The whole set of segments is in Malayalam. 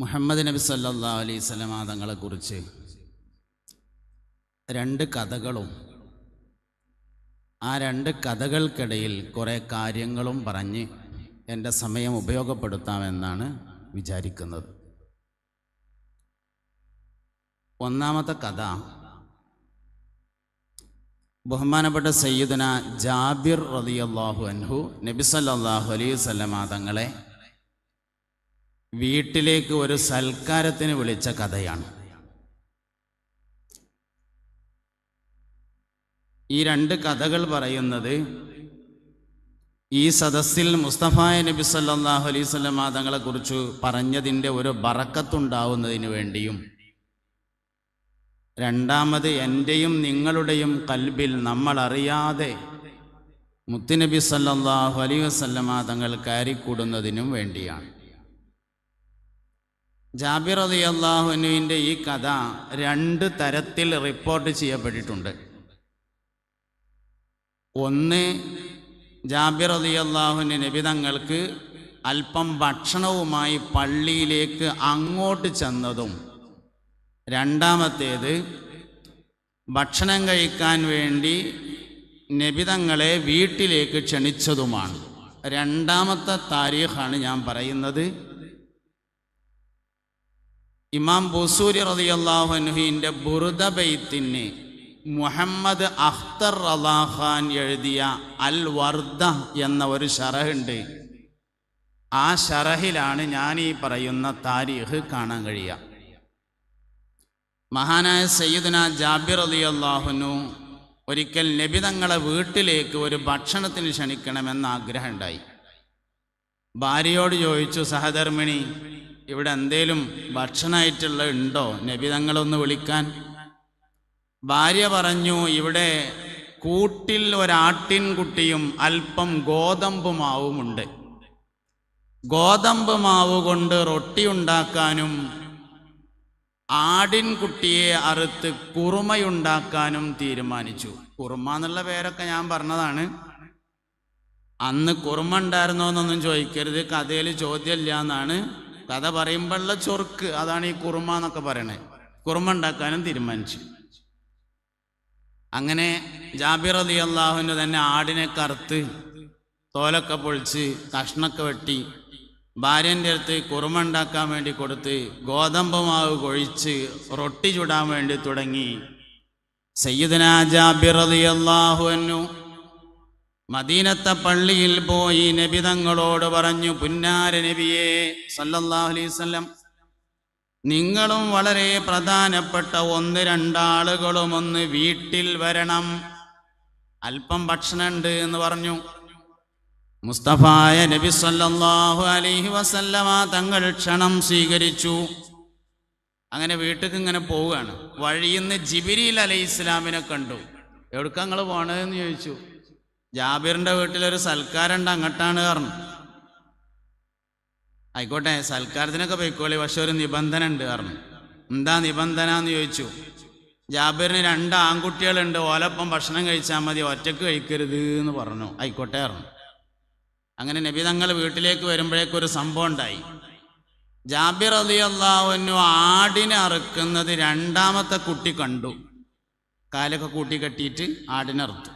മുഹമ്മദ് നബി സല്ലല്ലാഹു അലൈഹി വസല്ലം തങ്ങളെക്കുറിച്ച് രണ്ട് കഥകളും ആ രണ്ട് കഥകൾക്കിടയിൽ കുറേ കാര്യങ്ങളും പറഞ്ഞ് എൻ്റെ സമയം ഉപയോഗപ്പെടുത്താമെന്നാണ് വിചാരിക്കുന്നത്. ഒന്നാമത്തെ കഥ ബഹുമാനപ്പെട്ട സയ്യിദുന ജാബിർ റളിയല്ലാഹു അൻഹു നബി സല്ലല്ലാഹു അലൈഹി വസല്ലം തങ്ങളെ വീട്ടിലേക്ക് ഒരു സൽക്കാരത്തിന് വിളിച്ച കഥയാണ്. ഈ രണ്ട് കഥകൾ പറയുന്നത് ഈ സദസ്സിൽ മുസ്തഫായ നബി സല്ലല്ലാഹു അലൈഹി വസല്ലം തങ്ങളെക്കുറിച്ച് പറഞ്ഞതിൻ്റെ ഒരു ബറക്കത്തുണ്ടാവുന്നതിന് വേണ്ടിയും, രണ്ടാമത് എൻ്റെയും നിങ്ങളുടെയും കൽബിൽ നമ്മളറിയാതെ മുത്തുനബി സല്ലല്ലാഹു അലൈഹി വസല്ലം തങ്ങൾ കയറിക്കൂടുന്നതിനും വേണ്ടിയാണ്. ജാബിർ റളിയല്ലാഹു അൻഹുവിൻ്റെ ഈ കഥ രണ്ട് തരത്തിൽ റിപ്പോർട്ട് ചെയ്യപ്പെട്ടിട്ടുണ്ട്. ഒന്ന്, ജാബിർ റളിയല്ലാഹു അൻഹു നബി തങ്ങൾക്ക് അല്പം ഭക്ഷണവുമായി പള്ളിയിലേക്ക് അങ്ങോട്ട് ചെന്നതും, രണ്ടാമത്തേത് ഭക്ഷണം കഴിക്കാൻ വേണ്ടി നബി തങ്ങളെ വീട്ടിലേക്ക് ക്ഷണിച്ചതുമാണ്. രണ്ടാമത്തെ താരീഖാണ് ഞാൻ പറയുന്നത്. ഇമാം ബുസൂരി റളിയല്ലാഹു അൻഹുവിൻ്റെ ബുറുദ ബൈത്തിന് മുഹമ്മദ് അഖ്തർ റളാഖാൻ എഴുതിയ അൽ വർദ എന്ന ഒരു ശറഹുണ്ട്. ആ ശറഹിലാണ് ഞാൻ ഈ പറയുന്ന താരീഖ് കാണാൻ കഴിയുക. മഹാനായ സയ്യിദുന ജാബിർ റളിയല്ലാഹു അൻഹു ഒരിക്കൽ നബി തങ്ങളെ വീട്ടിലേക്ക് ഒരു ഭക്ഷണത്തിന് ക്ഷണിക്കണമെന്ന് ആഗ്രഹമുണ്ടായി. ഭാര്യയോട് ചോദിച്ചു, സഹധർമ്മിണി, ഇവിടെ എന്തേലും ഭക്ഷണമായിട്ടുള്ള ഉണ്ടോ, നബി തങ്ങളൊന്ന് വിളിക്കാൻ? ഭാര്യ പറഞ്ഞു, ഇവിടെ കൂട്ടിൽ ഒരാട്ടിൻകുട്ടിയും അല്പം ഗോതമ്പ് മാവുമുണ്ട്. ഗോതമ്പ് മാവ് കൊണ്ട് റൊട്ടി ഉണ്ടാക്കാനും ആടിൻകുട്ടിയെ അറുത്ത് കുറുമയുണ്ടാക്കാനും തീരുമാനിച്ചു. കുറുമ എന്നുള്ള പേരൊക്കെ ഞാൻ പറഞ്ഞതാണ്. അന്ന് കുറുമ ഉണ്ടായിരുന്നോ എന്നൊന്നും ചോദിക്കരുത്, കഥയിൽ ചോദ്യമില്ല എന്നാണ്. കഥ പറയുമ്പോഴുള്ള ചൊർക്ക്, അതാണ് ഈ കുറുമ എന്നൊക്കെ പറയണേ. കുറുമ ഉണ്ടാക്കാനും തീരുമാനിച്ചു. അങ്ങനെ ജാബിർ റളിയല്ലാഹു അൻഹു തന്നെ ആടിനെ കറുത്ത് തോലൊക്കെ പൊളിച്ച് കഷ്ണൊക്കെ വെട്ടി ഭാര്യൻ്റെ അടുത്ത് കുറുമ ഉണ്ടാക്കാൻ വേണ്ടി കൊടുത്ത് ഗോതമ്പ് മാവ് കൊഴിച്ച് റൊട്ടി ചുടാൻ വേണ്ടി തുടങ്ങി. സയ്യിദുനാ ജാബിർ റളിയല്ലാഹു അൻഹു മദീനത്തെ പള്ളിയിൽ പോയി നബി തങ്ങളോട് പറഞ്ഞു, പുന്നാര നബിയേ സല്ലല്ലാഹു അലൈഹി വസല്ലം, നിങ്ങളും വളരെ പ്രധാനപ്പെട്ട ഒന്ന് രണ്ടാളുകളും ഒന്ന് വീട്ടിൽ വരണം, അല്പം ഭക്ഷണമുണ്ട് എന്ന് പറഞ്ഞു. മുസ്തഫായ നബി സല്ലല്ലാഹു അലൈഹി വസല്ലമ തങ്ങൾ ക്ഷണം സ്വീകരിച്ചു. അങ്ങനെ വീട്ടിലേക്ക് ഇങ്ങനെ പോവുകയാണ്. വഴിയിന്ന് ജിബ്രീൽ അലൈഹിസ്സലാമിനെ കണ്ടു. എവിടേക്കാ നിങ്ങൾ പോണതെന്ന് ചോദിച്ചു. ജാബിറിൻ്റെ വീട്ടിലൊരു സൽക്കാരം ഉണ്ട്, അങ്ങോട്ടാണ് പറഞ്ഞു. ആയിക്കോട്ടെ, സൽക്കാരത്തിനൊക്കെ പോയിക്കോളി, പക്ഷെ ഒരു നിബന്ധന ഉണ്ട് പറഞ്ഞു. എന്താ നിബന്ധന എന്ന് ചോദിച്ചു. ജാബിറിന് 2 ആൺകുട്ടികളുണ്ട്, ഓലപ്പം ഭക്ഷണം കഴിച്ചാൽ മതി, ഒറ്റക്ക് കഴിക്കരുത് എന്ന് പറഞ്ഞു. ആയിക്കോട്ടെ പറഞ്ഞു. അങ്ങനെ നബി തങ്ങൾ വീട്ടിലേക്ക് വരുമ്പോഴേക്കൊരു സംഭവം ഉണ്ടായി. ജാബിർ റളിയല്ലാഹു അൻഹു ആടിനെ അറുക്കുന്നത് രണ്ടാമത്തെ കുട്ടി കണ്ടു. കാലൊക്കെ കൂട്ടി കെട്ടിയിട്ട് ആടിനെ അറുത്തു.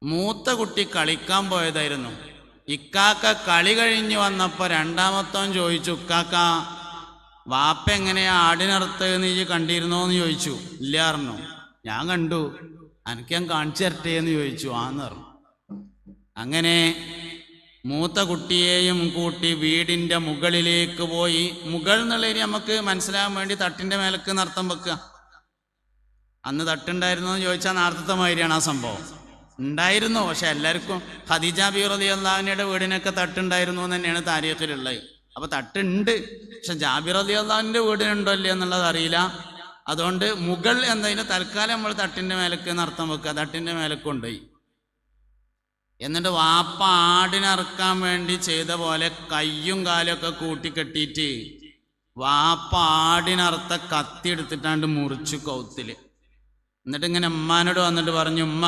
മൂത്ത കുട്ടി കളിക്കാൻ പോയതായിരുന്നു. ഇക്കാക്ക കളി കഴിഞ്ഞ് വന്നപ്പോൾ രണ്ടാമത്തവൻ ചോദിച്ചു, ഇക്കാക്ക, വാപ്പ എങ്ങനെയാ ആടിനറുത്തതെന്ന് ഈ കണ്ടിരുന്നോ എന്ന് ചോദിച്ചു. ഇല്ല പറഞ്ഞു. ഞാൻ കണ്ടു, എനിക്ക് ഞാൻ കാണിച്ചു തരട്ടെ എന്ന് ചോദിച്ചു. ആന്ന് പറഞ്ഞു. അങ്ങനെ മൂത്ത കുട്ടിയെയും കൂട്ടി വീടിൻ്റെ മുകളിലേക്ക് പോയി. മുകൾ എന്നുള്ളതിന് നമുക്ക് മനസ്സിലാകാൻ വേണ്ടി തട്ടിൻ്റെ മേലേക്ക് നർത്തം വെക്കുക. അന്ന് തട്ടുണ്ടായിരുന്നോ എന്ന് ചോദിച്ചാൽ നേരത്തെ മാതിരിയാണ് ആ സംഭവം. ഉണ്ടായിരുന്നു, പക്ഷെ എല്ലാവർക്കും ഖദീജ ബി റളിയല്ലാഹു അൻഹയുടെ വീടിനൊക്കെ തട്ടുണ്ടായിരുന്നു എന്ന് തന്നെയാണ് താരീഖിലുള്ളത്. അപ്പോൾ തട്ടുണ്ട്, പക്ഷെ ജാബിർ റളിയല്ലാഹു അൻഹുവിൻ്റെ വീടിനുണ്ടോ ഇല്ല എന്നുള്ളത് അറിയില്ല. അതുകൊണ്ട് മുകൾ എന്നതിന് തൽക്കാലം നമ്മൾ തട്ടിൻ്റെ മേലേക്ക് നർത്തം വെക്കുക. തട്ടിൻ്റെ മേലേക്ക് കൊണ്ടുപോയി. എന്നിട്ട് വാപ്പ ആടിനറുക്കാൻ വേണ്ടി ചെയ്ത പോലെ കയ്യും കാലൊക്കെ കൂട്ടിക്കെട്ടിയിട്ട് വാപ്പ ആടിനറുത്ത കത്തി എടുത്തിട്ടാണ്ട് മുറിച്ചു കൗത്തിൽ. എന്നിട്ട് ഇങ്ങനെ ഉമ്മാനോട് വന്നിട്ട് പറഞ്ഞു, ഉമ്മ,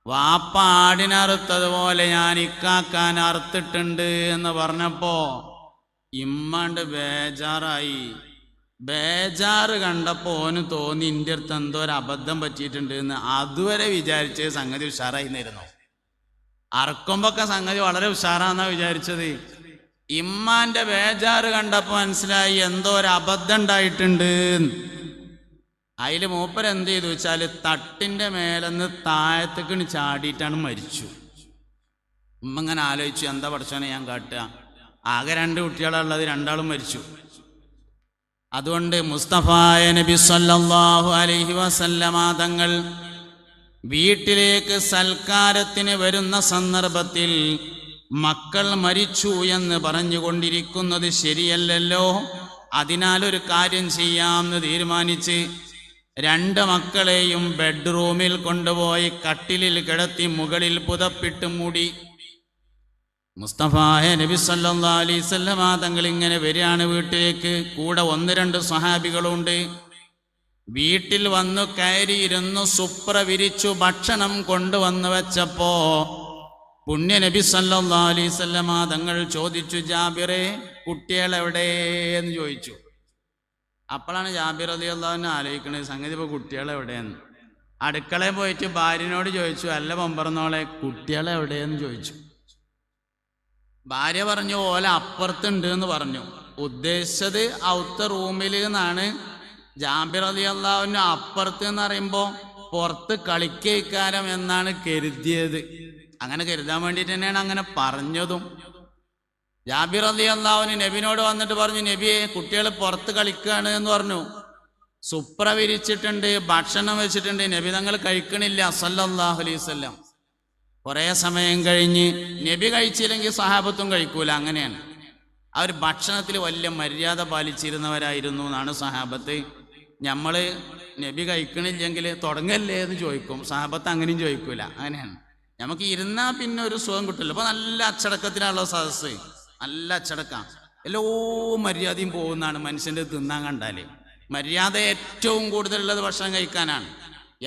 വാപ്പ ആടിനറുത്തതുപോലെ ഞാൻ ഇക്കാക്കാൻ അറുത്തിട്ടുണ്ട് എന്ന് പറഞ്ഞപ്പോൾ ഇമ്മാണ്ട് ബേജാറായി. ബേജാറ് കണ്ടപ്പോൾ ഓന് തോന്നി എൻ്റെ അടുത്ത് എന്തോ ഒരു അബദ്ധം പറ്റിയിട്ടുണ്ട് എന്ന്. അതുവരെ വിചാരിച്ച് സംഗതി ഉഷാറായിരുന്നു. അറക്കുമ്പൊക്കെ സംഗതി വളരെ ഉഷാറാന്നാ വിചാരിച്ചത്. ഇമ്മാന്റെ ബേജാറ് കണ്ടപ്പോൾ മനസ്സിലായി എന്തോ ഒരു അബദ്ധം ഉണ്ടായിട്ടുണ്ട്. അതിൽ മൂപ്പരെന്ത് ചെയ്തു വെച്ചാൽ തട്ടിൻ്റെ മേലെന്ന് താഴത്തേക്ക് ചാടിയിട്ടാണ് മരിച്ചു. ഉമ്മ ഇങ്ങനെ ആലോചിച്ചു, എന്താ പഠിച്ചോനെ ഞാൻ കാട്ടുക, ആകെ 2 കുട്ടികളുള്ളത്, 2 മരിച്ചു. അതുകൊണ്ട് മുസ്തഫായ നബി സല്ലല്ലാഹു അലൈഹി വസല്ലമ തങ്ങൾ വീട്ടിലേക്ക് സൽക്കാരത്തിന് വരുന്ന സന്ദർഭത്തിൽ മക്കൾ മരിച്ചു എന്ന് പറഞ്ഞുകൊണ്ടിരിക്കുന്നത് ശരിയല്ലല്ലോ. അതിനാലൊരു കാര്യം ചെയ്യാമെന്ന് തീരുമാനിച്ച് 2 മക്കളെയും ബെഡ്റൂമിൽ കൊണ്ടുപോയി കട്ടിലിൽ കിടത്തി മുകളിൽ പുതപ്പിട്ട് മൂടി. മുസ്തഫായ നബി സല്ലല്ലാഹു അലൈഹി വസല്ലമ തങ്ങൾ ഇങ്ങനെ വരികയാണ് വീട്ടിലേക്ക്. കൂടെ 1-2 സ്വഹാബികളുണ്ട്. വീട്ടിൽ വന്നു കയറിയിരുന്നു. സുപ്ര വിരിച്ചു ഭക്ഷണം കൊണ്ടുവന്നു വെച്ചപ്പോ പുണ്യ നബി സല്ലല്ലാഹു അലൈഹി വസല്ലമ തങ്ങൾ ചോദിച്ചു, ജാബിറെ കുട്ടികളെവിടെ എന്ന് ചോദിച്ചു. അപ്പോഴാണ് ജാബിർ റളിയല്ലാഹു അൻഹു ആലോചിക്കണത്, സംഗതി ഇപ്പോൾ കുട്ടികളെവിടെയെന്ന്. അടുക്കളയിൽ പോയിട്ട് ഭാര്യനോട് ചോദിച്ചു, അല്ല പമ്പറന്നോളെ കുട്ടികളെവിടെയെന്ന് ചോദിച്ചു. ഭാര്യ പറഞ്ഞു, ഓല അപ്പുറത്തുണ്ട് എന്ന് പറഞ്ഞു. ഉദ്ദേശിച്ചത് ഔത്ത റൂമിൽ എന്നാണ്. ജാബിർ റളിയല്ലാഹു അൻഹു അപ്പുറത്ത് എന്ന് പറയുമ്പോൾ പുറത്ത് കളിക്കേക്കാരം എന്നാണ് കരുതിയത്. അങ്ങനെ കരുതാൻ വേണ്ടിയിട്ട് തന്നെയാണ് അങ്ങനെ പറഞ്ഞതും. ജാബിർ റളിയല്ലാഹു അൻഹു നബിനോട് വന്നിട്ട് പറഞ്ഞു, നബിയെ കുട്ടികൾ പുറത്ത് കളിക്കുകയാണ് എന്ന് പറഞ്ഞു. സുപ്ര വിരിച്ചിട്ടുണ്ട്, ഭക്ഷണം വെച്ചിട്ടുണ്ട്, നബി തങ്ങൾ കഴിക്കണില്ല സല്ലല്ലാഹു അലൈഹി വസല്ലം. കുറേ സമയം കഴിഞ്ഞ് നബി കഴിച്ചില്ലെങ്കിൽ സഹാബത്തും കഴിക്കൂല. അങ്ങനെയാണ് അവർ ഭക്ഷണത്തിൽ വലിയ മര്യാദ പാലിച്ചിരുന്നവരായിരുന്നു എന്നാണ് സഹാബത്ത്. നമ്മൾ നബി കഴിക്കണില്ലെങ്കിൽ തുടങ്ങല്ലേ എന്ന് ചോദിക്കും. സഹാബത്ത് അങ്ങനെയും ചോദിക്കൂല. അങ്ങനെയാണ്. നമുക്ക് ഇരുന്നാൽ പിന്നെ ഒരു സുഖം കിട്ടില്ല. അപ്പോൾ നല്ല അച്ചടക്കത്തിലുള്ള സദസ്സ്, നല്ല അച്ചടക്കം, എല്ലാ മര്യാദയും പോകുന്നതാണ് മനുഷ്യൻ്റെ തിന്നാൻ കണ്ടാൽ. മര്യാദ ഏറ്റവും കൂടുതലുള്ളത് ഭക്ഷണം കഴിക്കാനാണ്.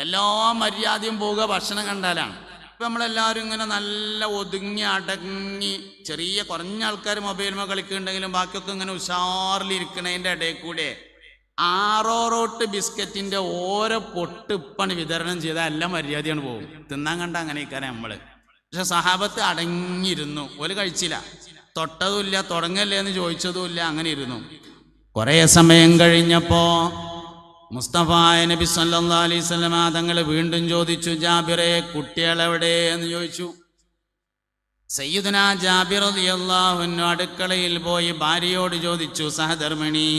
എല്ലാ മര്യാദയും പോവുക ഭക്ഷണം കണ്ടാലാണ്. ഇപ്പം നമ്മളെല്ലാവരും ഇങ്ങനെ നല്ല ഒതുങ്ങി അടങ്ങി, ചെറിയ കുറഞ്ഞ ആൾക്കാർ മൊബൈലിൽ കളിക്കുന്നുണ്ടെങ്കിലും ബാക്കിയൊക്കെ ഇങ്ങനെ ഉഷാറിലിരിക്കണതിൻ്റെ ഇടയിൽ കൂടെ 6 റോട്ട് ബിസ്ക്കറ്റിൻ്റെ ഓരോ പൊട്ട് ഇപ്പാണ് വിതരണം ചെയ്താൽ എല്ലാം മര്യാദയാണ് പോകും. തിന്നാൻ കണ്ട അങ്ങനെ ഇരിക്കാനാണ് നമ്മൾ. പക്ഷെ സഹാബത്ത് അടങ്ങിയിരുന്നു. ഒരു കഴിച്ചില്ല, തൊട്ടതുമില്ല, തുടങ്ങല്ലേ എന്ന് ചോദിച്ചതുമില്ല, അങ്ങനെ ഇരുന്നു. കുറേ സമയം കഴിഞ്ഞപ്പോൾ മുസ്തഫായ നബി സല്ലല്ലാഹു അലൈഹി വസല്ലമ തങ്ങൾ വീണ്ടും ചോദിച്ചു, ജാബിറെ കുട്ടികളെവിടെ എന്ന് ചോദിച്ചു. സയ്യിദുനാ ജാബിർ റളിയല്ലാഹു അൻഹു അടുക്കളയിൽ പോയി ഭാര്യയോട് ചോദിച്ചു, സഹധർമ്മിണി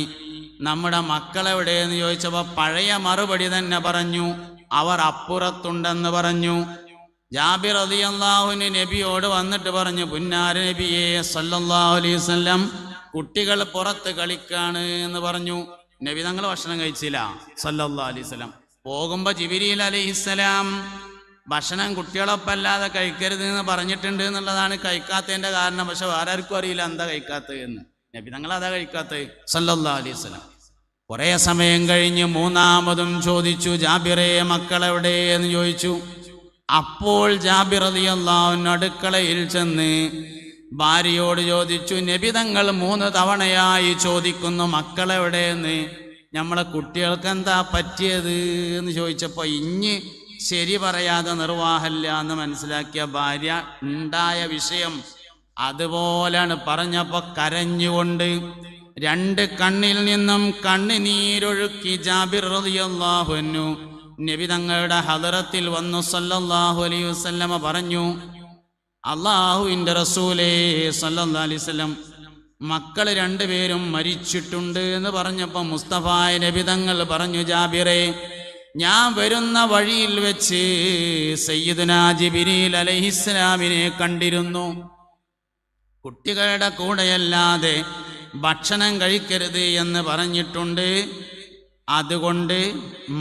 നമ്മുടെ മക്കളെവിടെ എന്ന് ചോദിച്ചപ്പോൾ പഴയ മറുപടി തന്നെ പറഞ്ഞു, അവർ അപ്പുറത്തുണ്ടെന്ന് പറഞ്ഞു. ജാബിർ റളിയല്ലാഹു അൻഹു നബിയോട് വന്നിട്ട് പറഞ്ഞു, പുന്നാര നബിയെ സല്ലല്ലാഹു അലൈഹി വസല്ലം കുട്ടികൾ പുറത്ത് കളിക്കാണ് എന്ന് പറഞ്ഞു. നബി തങ്ങൾ ഭക്ഷണം കഴിച്ചില്ല സല്ലല്ലാഹു അലൈഹി വസല്ലം. പോകുമ്പോൾ ജിബ്രീൽ അലൈഹിസ്സലാം ഭക്ഷണം കുട്ടികളൊപ്പം അല്ലാതെ കഴിക്കരുത് എന്ന് പറഞ്ഞിട്ടുണ്ട് എന്നുള്ളതാണ് കഴിക്കാത്തതിൻ്റെ കാരണം. പക്ഷെ വേറെ ആർക്കും അറിയില്ല എന്താ കഴിക്കാത്തത് എന്ന്. നബി തങ്ങൾ അതാ കഴിക്കാത്തത് സല്ലല്ലാഹു അലൈഹി വസല്ലം. കുറേ സമയം കഴിഞ്ഞ് മൂന്നാമതും ചോദിച്ചു, ജാബിറെ മക്കളെവിടെ എന്ന് ചോദിച്ചു. അപ്പോൾ ജാബിർ റളിയല്ലാഹു അൻഹു അടുക്കളയിൽ ചെന്ന് ഭാര്യയോട് ചോദിച്ചു, നബി തങ്ങൾ 3 തവണയായി ചോദിക്കുന്നു മക്കളെവിടെയെന്ന്, നമ്മളെ കുട്ടികൾക്ക് എന്താ പറ്റിയത് എന്ന് ചോദിച്ചപ്പോൾ ഇഞ്ഞ് ശരി പറയാതെ നിർവാഹമില്ല എന്ന് മനസ്സിലാക്കിയ ഭാര്യ ഉണ്ടായ വിഷയം അതുപോലെയാണ് പറഞ്ഞപ്പോൾ കരഞ്ഞുകൊണ്ട് 2 കണ്ണിൽ നിന്നും കണ്ണുനീരൊഴുക്കി ജാബിർ റളിയല്ലാഹു അൻഹു നബി തങ്ങളുടെ ഹദറത്തിൽ വന്നു സല്ലല്ലാഹു അലൈഹി വസല്ലമ പറഞ്ഞു, അല്ലാഹുവിൻ്റെ റസൂലേ സല്ലല്ലാഹു അലൈഹി വസല്ലം മക്കൾ 2 പേരും മരിച്ചിട്ടുണ്ട് എന്ന് പറഞ്ഞപ്പോൾ മുസ്തഫായ നബി തങ്ങൾ പറഞ്ഞു, ജാബിറെ ഞാൻ വരുന്ന വഴിയിൽ വെച്ച് സയ്യിദുനാ ജിബ്രീൽ അലൈഹിസ്സലാമിനെ കണ്ടിരുന്നു. കുട്ടികളുടെ കൂടെയല്ലാതെ ഭക്ഷണം കഴിക്കരുത് എന്ന് പറഞ്ഞിട്ടുണ്ട്. അതുകൊണ്ട്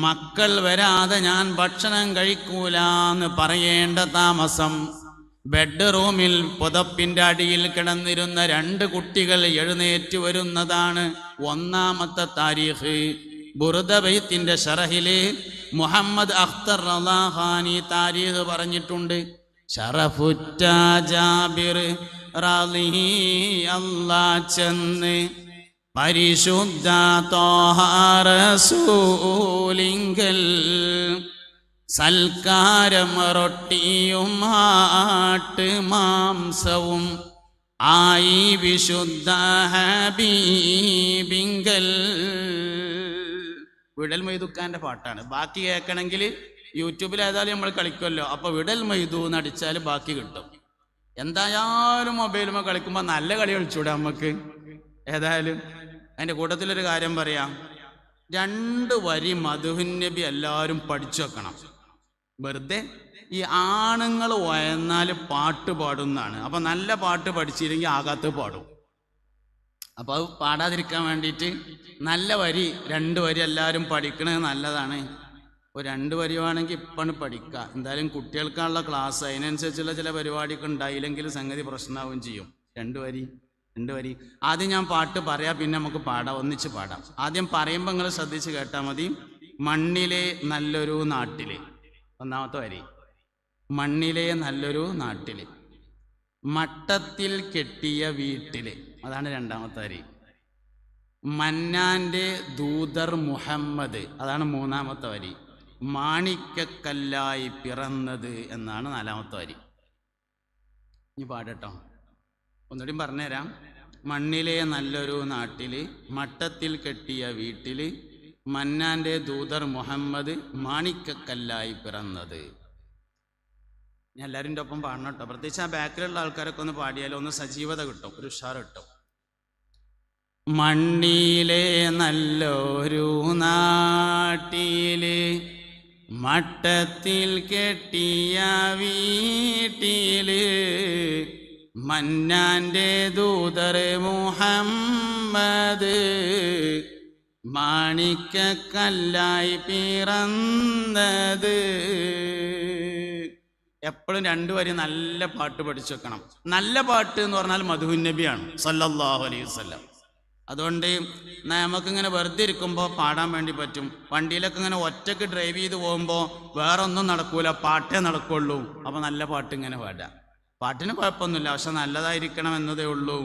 മക്കൾ വരാതെ ഞാൻ ഭക്ഷണം കഴിക്കൂല എന്ന് പറയേണ്ട താമസം ബെഡ്റൂമിൽ പുതപ്പിൻ്റെ അടിയിൽ കിടന്നിരുന്ന 2 കുട്ടികൾ എഴുന്നേറ്റ് വരുന്നതാണ് ഒന്നാമത്തെ താരീഖ്. ബുർദ ബൈത്തിന്റെ ഷറഹില് മുഹമ്മദ് അഖ്തർ റളാഖാനി താരീഖ് പറഞ്ഞിട്ടുണ്ട്. ഷറഫുറ്റ ജാബിർ റളിയല്ലാഹു ചെന്ന് പരിശുദ്ധ ത്വാഹ റസൂലിങ്കൽ സൽക്കാരം റൊട്ടിയും ആട്ട് മാംസവും ആയി വിശുദ്ധ ഹബീബിങ്കൽ. വിടൽ മൊയ്തുക്കാൻ്റെ പാട്ടാണ്. ബാക്കി കേൾക്കണമെങ്കിൽ യൂട്യൂബിൽ ഏതായാലും നമ്മൾ കളിക്കുമല്ലോ, അപ്പോൾ വിടൽ മൊയ്തു എന്നടിച്ചാൽ ബാക്കി കിട്ടും. എന്തായാലും മൊബൈലുമ്പോൾ കളിക്കുമ്പോൾ നല്ല കളി കളിച്ചൂടെ നമുക്ക്. ഏതായാലും അതിൻ്റെ കൂട്ടത്തിലൊരു കാര്യം പറയാം. 2 വരി മദ്ഹുൻ നബി എല്ലാവരും പഠിച്ചു വെക്കണം. വെറുതെ ഈ ആണുങ്ങൾ വയന്നാൽ പാട്ട് പാടുന്നതാണ്. അപ്പം നല്ല പാട്ട് പഠിച്ചില്ലെങ്കിൽ ആകാത്ത പാടും. അപ്പോൾ അത് പാടാതിരിക്കാൻ വേണ്ടിയിട്ട് നല്ല വരി 2 വരി എല്ലാവരും പഠിക്കണത് നല്ലതാണ്. ഇപ്പോൾ 2 വരി വേണമെങ്കിൽ ഇപ്പം പഠിക്കുക. എന്തായാലും കുട്ടികൾക്കാനുള്ള ക്ലാസ്, അതിനനുസരിച്ചുള്ള ചില പരിപാടിയൊക്കെ ഉണ്ടായില്ലെങ്കിൽ സംഗതി പ്രശ്നമാവുകയും ചെയ്യും. 2 വരി ആദ്യം ഞാൻ പാട്ട് പറയാം, പിന്നെ നമുക്ക് പാടാം, ഒന്നിച്ച് പാടാം. ആദ്യം പറയുമ്പോൾ നിങ്ങൾ ശ്രദ്ധിച്ച് കേട്ടാൽ മതി. മണ്ണിലെ നല്ലൊരു നാട്ടിൽ, ഒന്നാമത്തെ വരി. മണ്ണിലെ നല്ലൊരു നാട്ടിൽ, മട്ടത്തിൽ കെട്ടിയ വീട്ടിൽ, അതാണ് 2ാമത്തെ വരി. മന്നാൻ്റെ ദൂതർ മുഹമ്മദ്, അതാണ് 3ാമത്തെ വരി. മാണിക്കക്കല്ലായി പിറന്നത് എന്നാണ് 4ാമത്തെ വരി. ഇനി പാടട്ടോ, ഒന്നുകൂടി പറഞ്ഞുതരാം. മണ്ണിലെ നല്ലൊരു നാട്ടിൽ, മട്ടത്തിൽ കെട്ടിയ വീട്ടിൽ, മന്നാൻ്റെ ദൂതർ മുഹമ്മദ്, മാണിക്കക്കല്ലായി പിറന്നത്. ഞാൻ എല്ലാവരും ഒപ്പം പാടണം കേട്ടോ. പ്രത്യേകിച്ച് ആ ബാക്കിലുള്ള ആൾക്കാരൊക്കെ ഒന്ന് പാടിയാലും ഒന്ന് സജീവത കിട്ടും, ഒരു ഉഷാറ് കിട്ടും. മണ്ണിലെ നല്ലൊരു നാട്ടില്, മട്ടത്തിൽ കെട്ടിയ വീട്ടില്, മന്നാൻ്റെ ദൂതർ മുഹമ്മദ്, മാണിക്കക്കല്ലായി പിറന്നത്. എപ്പോഴും 2 വരി നല്ല പാട്ട് പഠിച്ചു വെക്കണം. നല്ല പാട്ട് എന്ന് പറഞ്ഞാൽ മദ്ഹുൻ നബിയാണ് സല്ലല്ലാഹു അലൈഹി വസല്ലം. അതുകൊണ്ട് നമുക്കിങ്ങനെ വെറുതെ ഇരിക്കുമ്പോൾ പാടാൻ വേണ്ടി പറ്റും. വണ്ടിയിലൊക്കെ ഇങ്ങനെ ഒറ്റയ്ക്ക് ഡ്രൈവ് ചെയ്ത് പോകുമ്പോൾ വേറെ ഒന്നും നടക്കൂല, പാട്ടേ നടക്കുള്ളൂ. അപ്പോൾ നല്ല പാട്ട് ഇങ്ങനെ പാടാം. പാട്ടിന് കുഴപ്പമൊന്നുമില്ല, പക്ഷെ നല്ലതായിരിക്കണം എന്നതേ ഉള്ളൂ.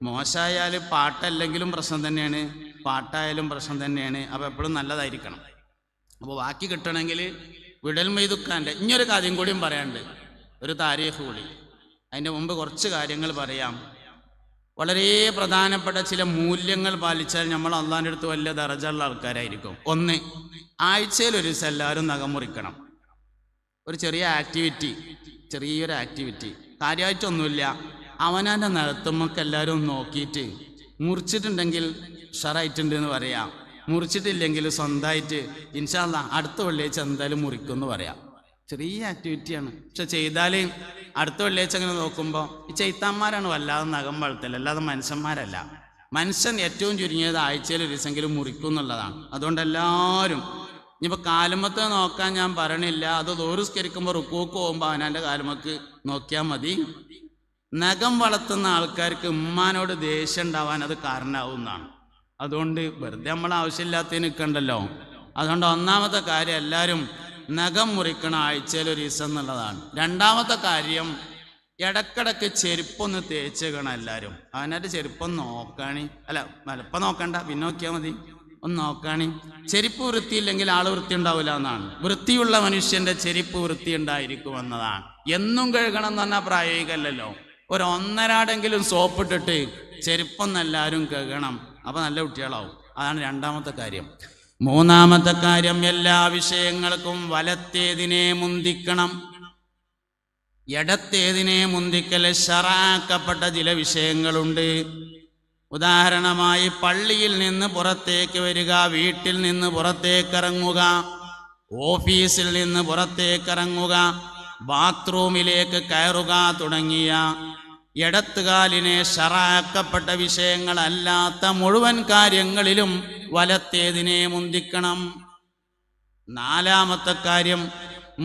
മോശമായാൽ പാട്ടല്ലെങ്കിലും പ്രശ്നം തന്നെയാണ്, പാട്ടായാലും പ്രശ്നം തന്നെയാണ്. അപ്പോൾ എപ്പോഴും നല്ലതായിരിക്കണം. അപ്പോൾ ബാക്കി കിട്ടണമെങ്കിൽ വിടൽ മൊയ്തുക്കാൻ്റെ ഇനിയൊരു കാര്യം കൂടിയും പറയാനുണ്ട്, ഒരു താരീഖ് കൂടി. അതിൻ്റെ മുമ്പ് കുറച്ച് കാര്യങ്ങൾ പറയാം. വളരെ പ്രധാനപ്പെട്ട ചില മൂല്യങ്ങൾ പാലിച്ചാൽ നമ്മൾ അള്ളാൻ്റെ അടുത്ത് വലിയ ദറജയുള്ള ആൾക്കാരായിരിക്കും. 1, ആഴ്ചയിൽ ഒരു ദിവസം എല്ലാവരും നഖം മുറിക്കണം. ഒരു ചെറിയൊരു ആക്ടിവിറ്റി, കാര്യമായിട്ടൊന്നുമില്ല. അവനാൻ്റെ നഖത്തുമ്മക്ക് എല്ലാവരും നോക്കിയിട്ട് മുറിച്ചിട്ടുണ്ടെങ്കിൽ ഉഷാറായിട്ടുണ്ട് എന്ന് പറയാം. മുറിച്ചിട്ടില്ലെങ്കിൽ സ്വന്തമായിട്ട് ഇൻഷാ അല്ലാഹ് അടുത്ത വെള്ളിയാഴ്ച എന്തായാലും മുറിക്കുമെന്ന് പറയാം. ചെറിയ ആക്ടിവിറ്റിയാണ്, പക്ഷെ ചെയ്താൽ അടുത്ത വെള്ളിയാഴ്ച അങ്ങനെ നോക്കുമ്പോൾ ഈ ചെയ്ത്താന്മാരാണ് വല്ലാതെ നഖം വളർത്തൽ, അല്ലാതെ മനുഷ്യന്മാരല്ല. മനുഷ്യൻ ഏറ്റവും ചുരുങ്ങിയത് ആഴ്ചയിൽ ഒരു ദിവസമെങ്കിലും മുറിക്കും എന്നുള്ളതാണ്. അതുകൊണ്ട് എല്ലാവരും ഇനിയിപ്പോൾ കാലുമത്തെ നോക്കാൻ ഞാൻ പറയണില്ല, അത് ദോറുസ്കരിക്കുമ്പോൾ റുക്കൂക്ക് പോകുമ്പോൾ അവനാൻ്റെ കാലുമക്ക് നോക്കിയാൽ മതി. നഖം വളർത്തുന്ന ആൾക്കാർക്ക് ഉമ്മാനോട് ദേഷ്യം ഉണ്ടാവാൻ അത് കാരണമാവുന്നതാണ്. അതുകൊണ്ട് വെറുതെ നമ്മൾ ആവശ്യമില്ലാത്തതിന് നിൽക്കണ്ടല്ലോ. അതുകൊണ്ട് 1ാമത്തെ കാര്യം എല്ലാവരും നഖം മുറിക്കണ ആഴ്ചയിൽ ഒരു ദിവസം എന്നുള്ളതാണ്. 2ാമത്തെ കാര്യം ഇടക്കിടക്ക് ചെരുപ്പൊന്ന് തേച്ചേക്കണം എല്ലാവരും. അവനായിട്ട് ചെരുപ്പൊന്ന് നോക്കാണി, അല്ല ഇപ്പം നോക്കണ്ട, പിന്നെ നോക്കിയാൽ മതി, ഒന്ന് നോക്കാണി. ചെരുപ്പ് വൃത്തിയില്ലെങ്കിൽ ആൾ വൃത്തി ഉണ്ടാവില്ല എന്നാണ്. വൃത്തിയുള്ള മനുഷ്യൻ്റെ ചെരുപ്പ് വൃത്തി ഉണ്ടായിരിക്കുമെന്നതാണ്. എന്നും കഴുകണം എന്ന് പറഞ്ഞാൽ പ്രായോഗികമല്ലല്ലോ. ഒരു 1.5 സോപ്പിട്ടിട്ട് ചെരുപ്പൊന്നെല്ലാവരും കഴുകണം, അപ്പോൾ നല്ല കുട്ടികളാവും. അതാണ് 2ാമത്തെ കാര്യം. 3ാമത്തെ കാര്യം, എല്ലാ വിഷയങ്ങൾക്കും വലത്തേതിനെ മുന്തിക്കണം, ഇടത്തേതിനെ മുന്തിക്കൽ ശറഅാക്കപ്പെട്ട ചില വിഷയങ്ങളുണ്ട്. ഉദാഹരണമായി പള്ളിയിൽ നിന്ന് പുറത്തേക്ക് വരിക, വീട്ടിൽ നിന്ന് പുറത്തേക്കിറങ്ങുക, ഓഫീസിൽ നിന്ന് പുറത്തേക്കിറങ്ങുക, ബാത്റൂമിലേക്ക് കയറുക തുടങ്ങിയ ഇടത്തുകാലിനെ ശറഅാക്കപ്പെട്ട വിഷയങ്ങളല്ലാത്ത മുഴുവൻ കാര്യങ്ങളിലും വലത്തേതിനെ മുന്തിക്കണം. 4ാമത്തെ കാര്യം,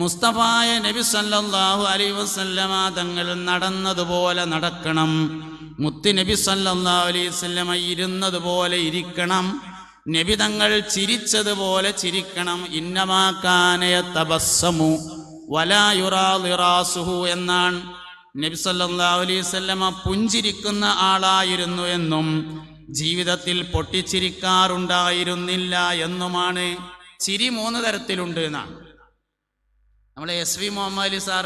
മുസ്തഫായ നബി സല്ലല്ലാഹു അലൈഹി വസല്ലമ തങ്ങൾ നടന്നതുപോലെ നടക്കണം. മുത്ത് നബി സല്ലല്ലാഹു അലൈഹി വസല്ലമ ഇരുന്നതുപോലെ ഇരിക്കണം. നബി തങ്ങൾ ചിരിച്ചതുപോലെ ചിരിക്കണം. ഇന്നമാ കാന യതബസ്സമു വലാ യുറാ ളിറാസുഹു എന്നാണ്. നബി സല്ലല്ലാഹു അലൈഹി വസല്ലമ പുഞ്ചിരിക്കുന്ന ആളായിരുന്നു എന്നും ജീവിതത്തിൽ പൊട്ടിച്ചിരിക്കാറുണ്ടായിരുന്നില്ല എന്നുമാണ്. ചിരി 3 തരത്തിലുണ്ട് എന്നാണ്. നമ്മളെ S V Muhammad Ali sir